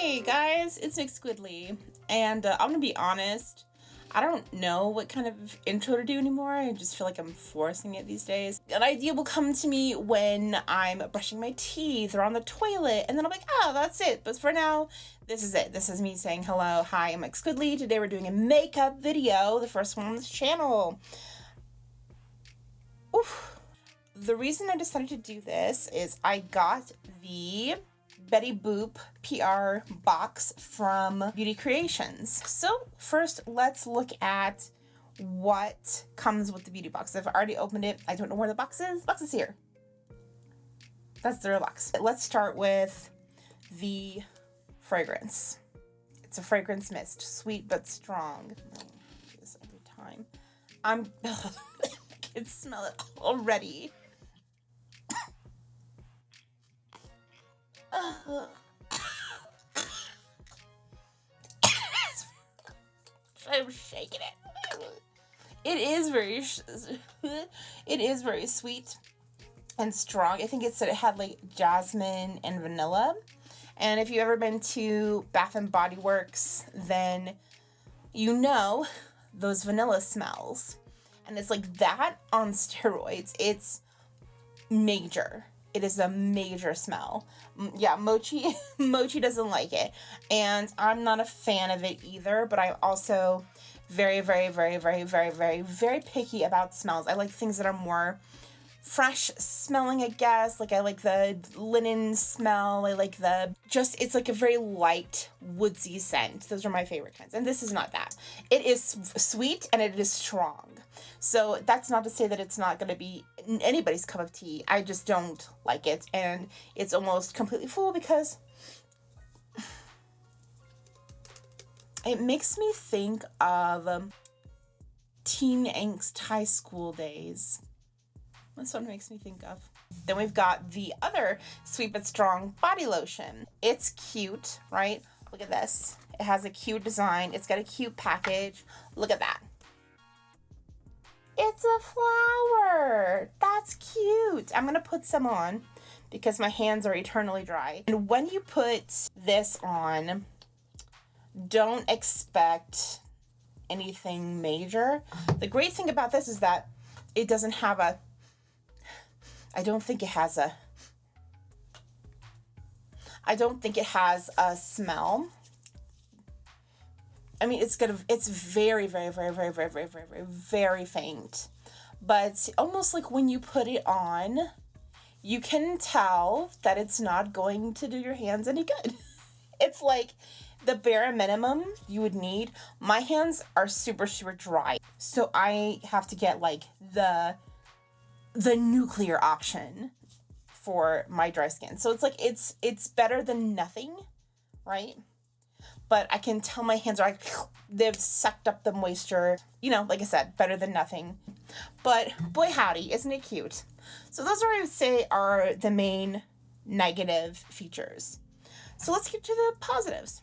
Hey guys, it's Nick Squidly, and I'm gonna be honest, I don't know what kind of intro to do anymore. I just feel like I'm forcing it these days. An idea will come to me when I'm brushing my teeth or on the toilet, and then I'm like, oh, that's it. But for now, this is it. This is me saying hello, hi, I'm Nick Squidly. Today we're doing a makeup video, the first one on this channel. Oof. The reason I decided to do this is I got the BE-DOOP PR box from Beauty Creations. So first, let's look at what comes with the beauty box. I've already opened it. I don't know where the box is. The box is here. That's the real box. Let's start with the fragrance. It's a fragrance mist, sweet but strong. I do this every time. I can smell it already. I'm shaking it. It is very sweet and strong. I think it said it had like jasmine and vanilla. And if you've ever been to Bath and Body Works, then you know those vanilla smells. And it's like that on steroids. It's major. It is a major smell. Yeah, Mochi doesn't like it. And I'm not a fan of it either, but I'm also very picky about smells. I like things that are more fresh smelling, I guess. Like I like the linen smell. I like it's like a very light, woodsy scent. Those are my favorite kinds. And this is not that. It is sweet and it is strong. So that's not to say that it's not going to be anybody's cup of tea. I just don't like it. And it's almost completely full because it makes me think of teen angst high school days. That's what it makes me think of. Then we've got the other sweet but strong body lotion. It's cute, right? Look at this. It has a cute design. It's got a cute package. Look at that. It's a flower. That's cute. I'm going to put some on because my hands are eternally dry. And when you put this on, don't expect anything major. The great thing about this is that it doesn't have I don't think it has a smell. I mean, it's very faint, but almost like when you put it on, you can tell that it's not going to do your hands any good. It's like the bare minimum you would need. My hands are super dry, so I have to get like the nuclear option for my dry skin. So it's like it's better than nothing, right? But I can tell my hands are like, they've sucked up the moisture. You know, like I said, better than nothing. But boy howdy, isn't it cute? So those are what I would say are the main negative features. So let's get to the positives.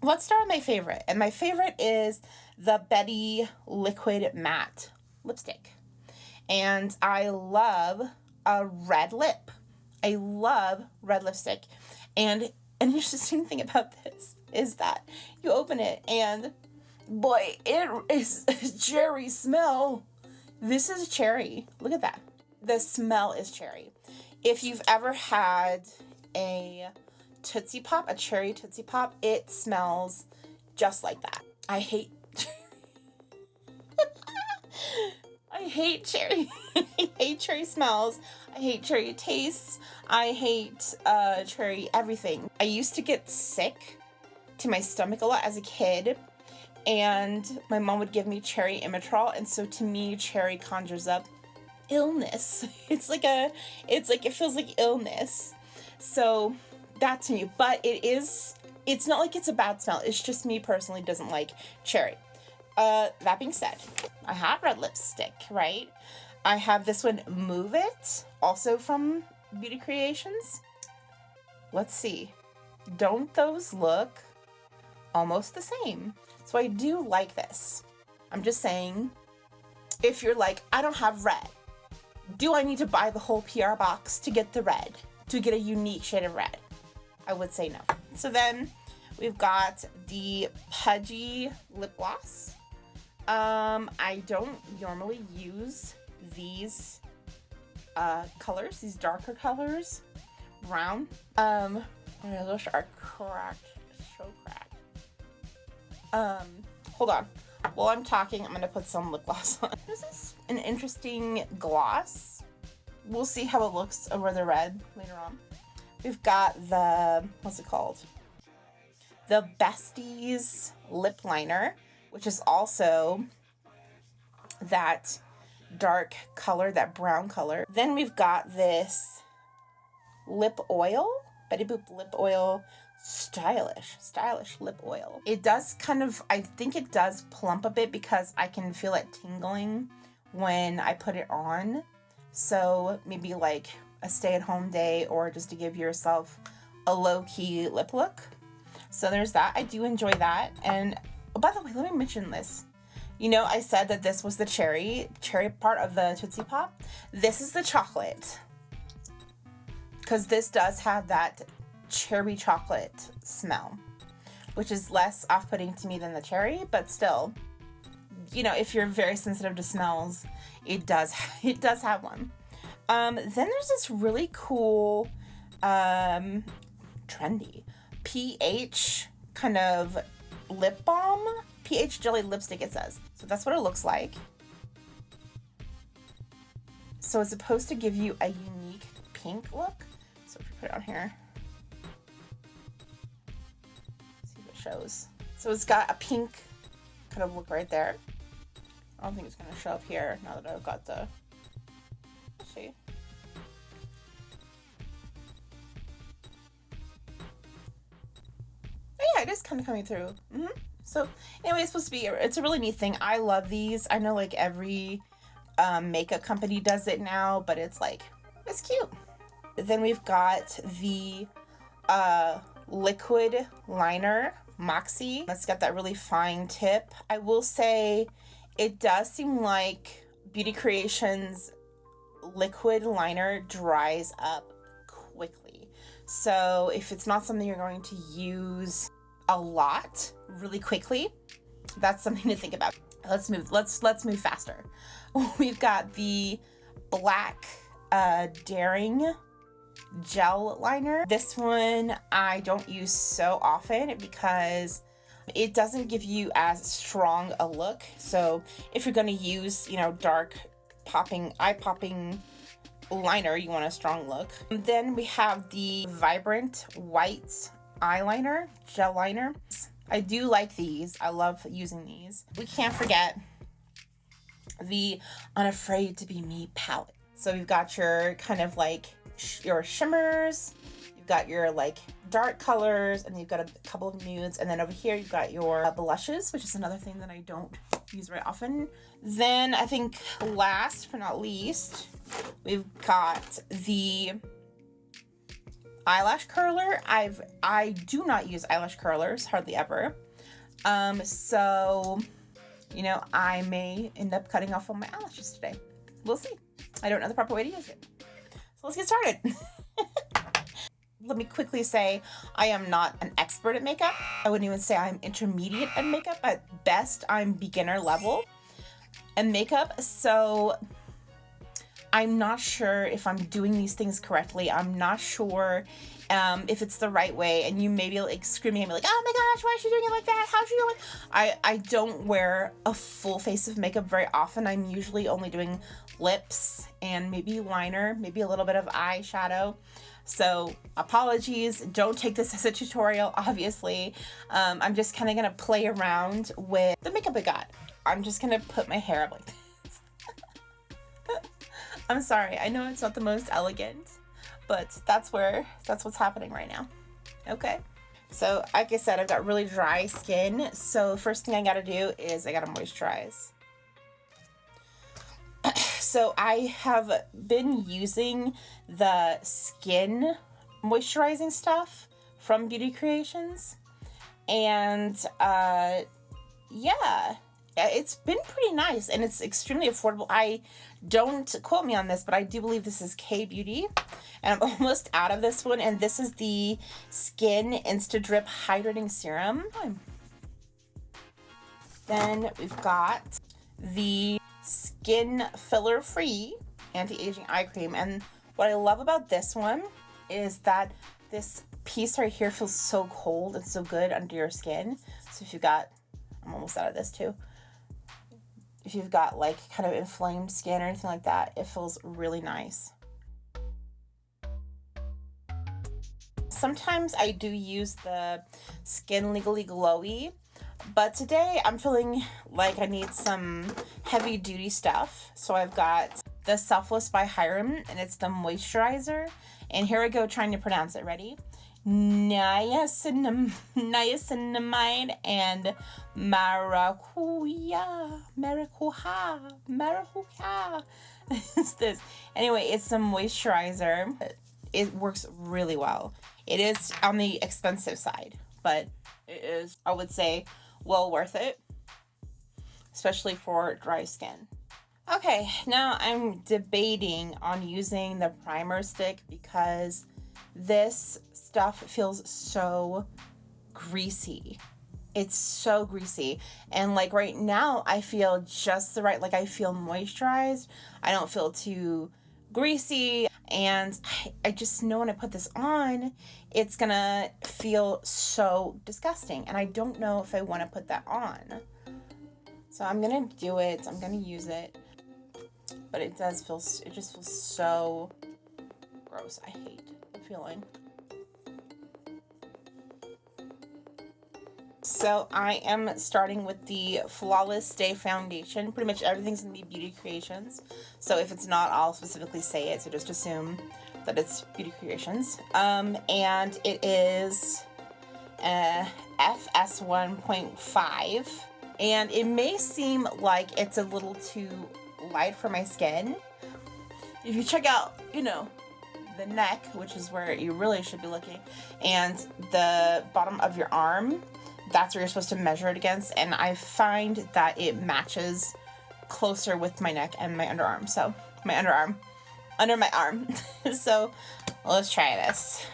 Let's start with my favorite. And my favorite is the Betty Liquid Matte Lipstick. And I love a red lip. I love red lipstick. And an interesting thing about this is that you open it and boy, it is a cherry smell. This is cherry. Look at that. The smell is cherry. If you've ever had a Tootsie Pop, a cherry Tootsie Pop, it smells just like that. I hate cherry. I hate cherry smells. I hate cherry tastes. I hate cherry everything. I used to get sick to my stomach a lot as a kid, and my mom would give me cherry Imitrol, and so to me, cherry conjures up illness. It feels like illness. So that to me, but it's not like it's a bad smell. It's just me personally doesn't like cherry. That being said, I have red lipstick, right? I have this one, Move It, also from Beauty Creations. Let's see. Don't those look almost the same? So I do like this. I'm just saying, if you're like, I don't have red, do I need to buy the whole PR box to get the red, to get a unique shade of red? I would say no. So then We've got the Pudgy lip gloss. I don't normally use these colors, these darker colors. Brown. Those are cracked. So cracked. Hold on. While I'm talking, I'm gonna put some lip gloss on. This is an interesting gloss. We'll see how it looks over the red later on. We've got the, what's it called? The Besties lip liner, which is also that dark color, that brown color. Then we've got this lip oil, BE-DOOP lip oil, stylish lip oil. It does kind of, I think it does plump a bit because I can feel it tingling when I put it on. So maybe like a stay-at-home day, or just to give yourself a low-key lip look. So there's that. I do enjoy that. And oh, by the way, let me mention this. You know, I said that this was the cherry part of the Tootsie Pop. This is the chocolate. Because this does have that cherry chocolate smell, which is less off-putting to me than the cherry, but still, you know, if you're very sensitive to smells, it does have one. Then there's this really cool, trendy pH kind of lip balm, pH jelly lipstick, it says. So that's what it looks like. So it's supposed to give you a unique pink look. So if you put it on here, see if it shows. So it's got a pink kind of look right there. I don't think it's gonna show up here now that I've got the, let's see. Oh yeah, it is kind of coming through. So anyway, it's supposed to be, it's a really neat thing. I love these. I know like every makeup company does it now, but it's like, it's cute. Then we've got the liquid liner, Moxie. It's got that really fine tip. I will say it does seem like Beauty Creations liquid liner dries up quickly. So if it's not something you're going to use a lot really quickly, that's something to think about. Let's move faster. We've got the black Daring gel liner. This one I don't use so often because it doesn't give you as strong a look. So if you're going to use, you know, dark eye-popping liner, you want a strong look. And then we have the Vibrant White eyeliner, gel liner. I do like these. I love using these. We can't forget the Unafraid to Be Me palette. So we've got your kind of like your shimmers, you've got your like dark colors, and you've got a couple of nudes, and then over here you've got your blushes, which is another thing that I don't use very often. Then I think last but not least, we've got the eyelash curler. I do not use eyelash curlers hardly ever. So you know, I may end up cutting off all my eyelashes today. We'll see. I don't know the proper way to use it. So let's get started. Let me quickly say I am not an expert at makeup. I wouldn't even say I'm intermediate at makeup. At best, I'm beginner level at makeup. So I'm not sure if I'm doing these things correctly. I'm not sure if it's the right way. And you may be like screaming at me like, oh my gosh, why is she doing it like that? How's she doing? I don't wear a full face of makeup very often. I'm usually only doing lips and maybe liner, maybe a little bit of eyeshadow. So apologies, don't take this as a tutorial, obviously. I'm just kind of going to play around with the makeup I got. I'm just going to put my hair up like this. I'm sorry, I know it's not the most elegant, but that's what's happening right now. Okay. So like I said, I've got really dry skin. So first thing I got to do is I got to moisturize. So I have been using the skin moisturizing stuff from Beauty Creations, and yeah, it's been pretty nice, and it's extremely affordable. I don't quote me on this, but I do believe this is K Beauty, and I'm almost out of this one. And this is the Skin Insta Drip Hydrating Serum. Then we've got the Skin Filler Free Anti-Aging Eye Cream, and what I love about this one is that this piece right here feels so cold and so good under your skin. So if you've got, I'm almost out of this too. If you've got like kind of inflamed skin or anything like that, it feels really nice. Sometimes I do use the Skin Legally Glowy, but today I'm feeling like I need some heavy duty stuff. So I've got the Selfless by Hyram, and it's the moisturizer. And here I go trying to pronounce it. Ready? Niacinamide and maracuja. Is this? Anyway, it's some moisturizer. It works really well. It is on the expensive side, but it is, I would say, well worth it, especially for dry skin. Okay, now I'm debating on using the primer stick because this stuff feels so greasy. It's so greasy. And like right now, I feel just the right, like I feel moisturized. I don't feel too greasy. And I just know when I put this on, it's gonna feel so disgusting. And I don't know if I want to put that on. So I'm gonna do it. I'm gonna use it. But it does feel, it just feels so gross. I hate the feeling. So I am starting with the Flawless Stay Foundation. Pretty much everything's going to be Beauty Creations. So if it's not, I'll specifically say it. So just assume that it's Beauty Creations. And it is FS 1.5. And it may seem like it's a little too light for my skin. If you check out, you know, the neck, which is where you really should be looking, and the bottom of your arm, that's where you're supposed to measure it against, and I find that it matches closer with my neck and my underarm. So my underarm, under my arm. So let's try this.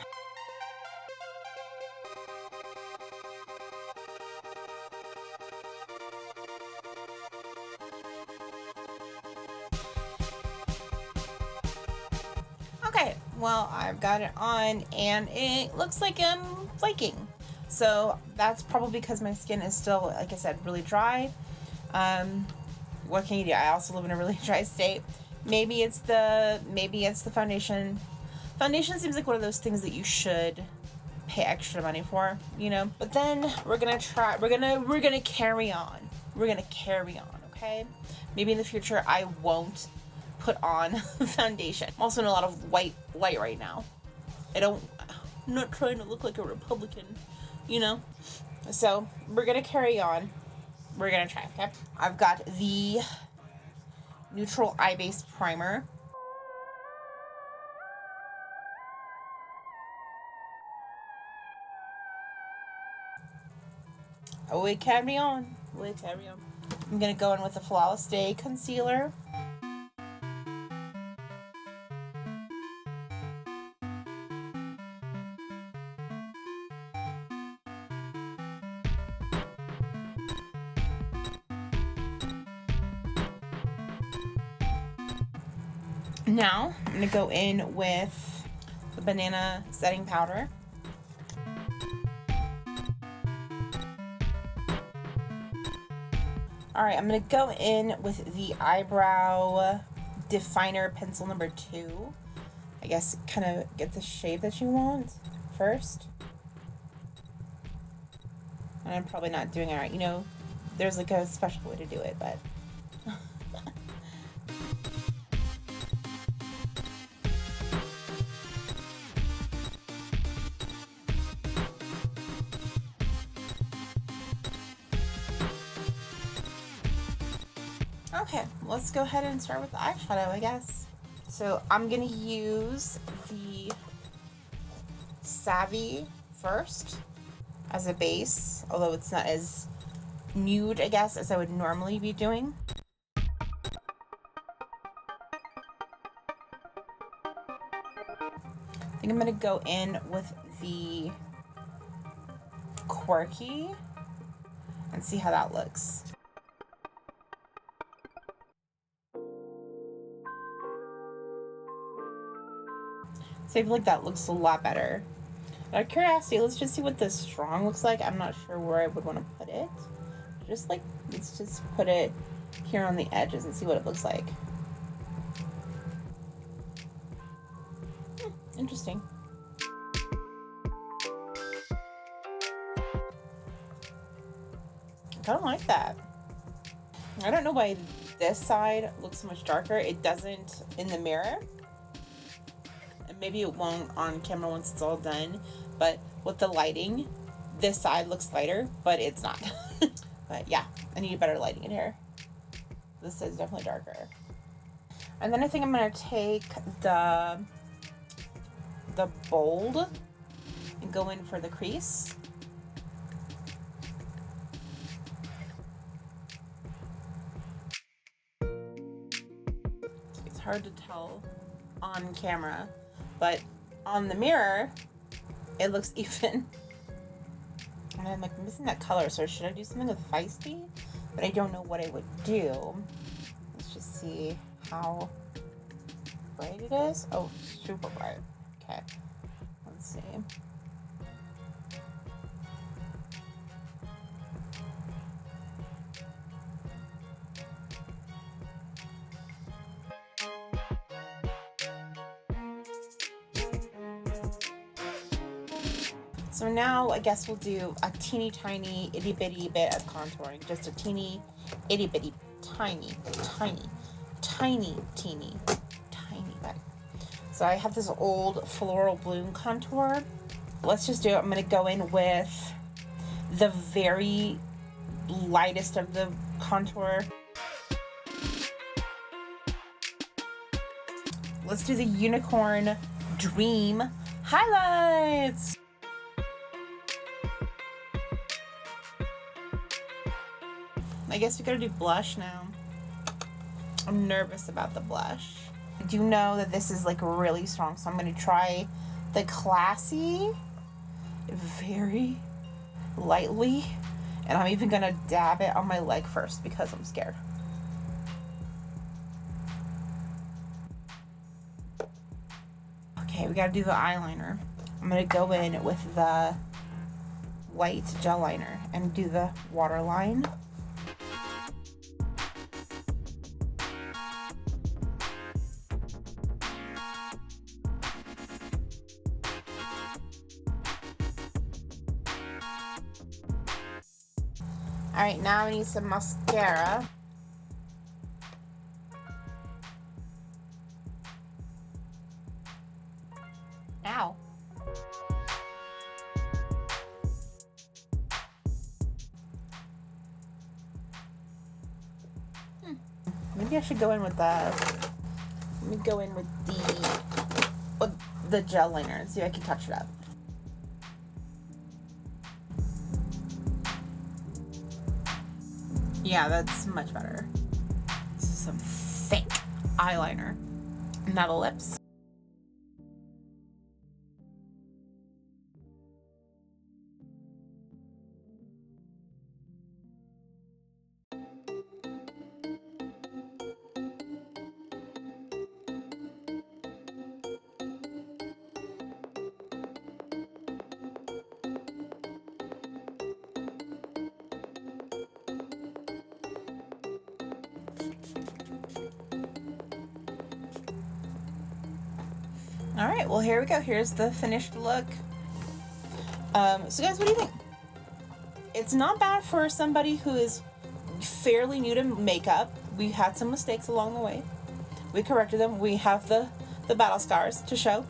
Okay, well, I've got it on and it looks like I'm flaking. So that's probably because my skin is still, like I said, really dry. What can you do? I also live in a really dry state. Maybe it's the foundation. Foundation seems like one of those things that you should pay extra money for, you know? But then we're gonna carry on. We're gonna carry on, okay? Maybe in the future I won't put on foundation. I'm also in a lot of white light right now. I'm not trying to look like a Republican, you know? So we're gonna carry on. We're gonna try, okay? I've got the Neutral Eye Base Primer. Oh, we carry on. I'm gonna go in with the Flawless Day Concealer. Now, I'm going to go in with the Banana Setting Powder. Alright, I'm going to go in with the Eyebrow Definer Pencil number 2. I guess kind of get the shape that you want first. And I'm probably not doing it right. You know, there's like a special way to do it, but... Okay, let's go ahead and start with the eyeshadow, I guess. So I'm going to use the Savvy first as a base, although it's not as nude, I guess, as I would normally be doing. I think I'm gonna go in with the Quirky and see how that looks. So I feel like that looks a lot better. Out of curiosity, let's just see what this strong looks like. I'm not sure where I would want to put it. Let's just put it here on the edges and see what it looks like. Interesting. I kind of like that. I don't know why this side looks so much darker. It doesn't in the mirror. And maybe it won't on camera once it's all done. But with the lighting, this side looks lighter, but it's not. But yeah, I need better lighting in here. This is definitely darker. And then I think I'm gonna take the bold and go in for the crease. It's hard to tell on camera, but on the mirror, it looks even. And I'm like missing that color, so should I do something with Feisty? But I don't know what I would do. Let's just see how bright it is. Oh, super bright. Okay, let's see. So now I guess we'll do a teeny tiny itty bitty bit of contouring. Just a teeny itty bitty tiny bit. So I have this old floral bloom contour. Let's just do it. I'm gonna go in with the very lightest of the contour. Let's do the Unicorn Dream highlights. I guess we gotta do blush now. I'm nervous about the blush. I do know that this is like really strong, so I'm gonna try the Classy very lightly, and I'm even gonna dab it on my leg first because I'm scared. Okay, we gotta do the eyeliner. I'm gonna go in with the white gel liner and do the waterline. All right, now I need some mascara. Ow. Maybe I should go in with the, let me go in with the gel liner and see if I can touch it up. Yeah, that's much better. This is some thick eyeliner. Now the lips. All right, well, here we go. Here's the finished look. So guys, what do you think? It's not bad for somebody who is fairly new to makeup. We had some mistakes along the way. We corrected them. We have the battle scars to show.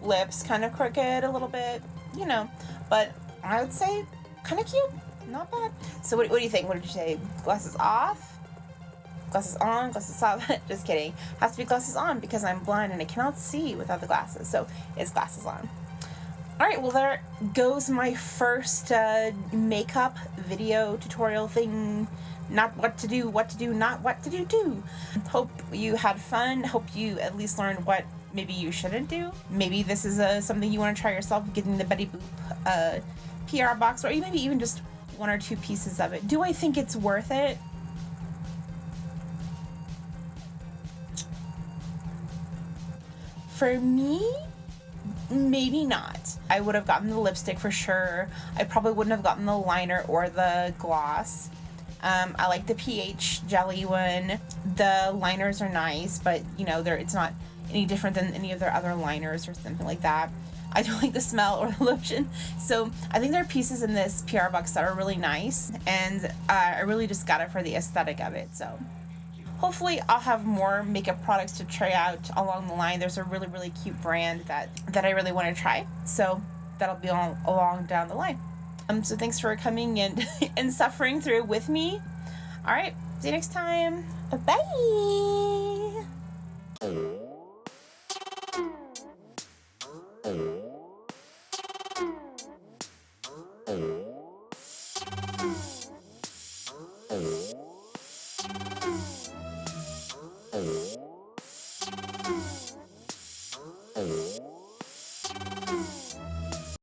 Lips kind of crooked a little bit, you know. But I would say kind of cute. Not bad. So what do you think? What did you say? Glasses off? Glasses on, glasses off. Just kidding. Has to be glasses on because I'm blind and I cannot see without the glasses. So it's glasses on. Alright, well there goes my first makeup video tutorial thing. Not what to do, not what to do. Hope you had fun. Hope you at least learned what maybe you shouldn't do. Maybe this is something you want to try yourself, getting the BE-DOOP PR box, or maybe even just 1 or 2 pieces of it. Do I think it's worth it? For me, maybe not. I would have gotten the lipstick for sure. I probably wouldn't have gotten the liner or the gloss. I like the pH jelly one. The liners are nice, but you know, it's not any different than any of their other liners or something like that. I don't like the smell or the lotion. So I think there are pieces in this PR box that are really nice, and I really just got it for the aesthetic of it. So hopefully I'll have more makeup products to try out along the line. There's a really, really cute brand that I really want to try. So that'll be along down the line. So thanks for coming and suffering through with me. All right, see you next time. Bye.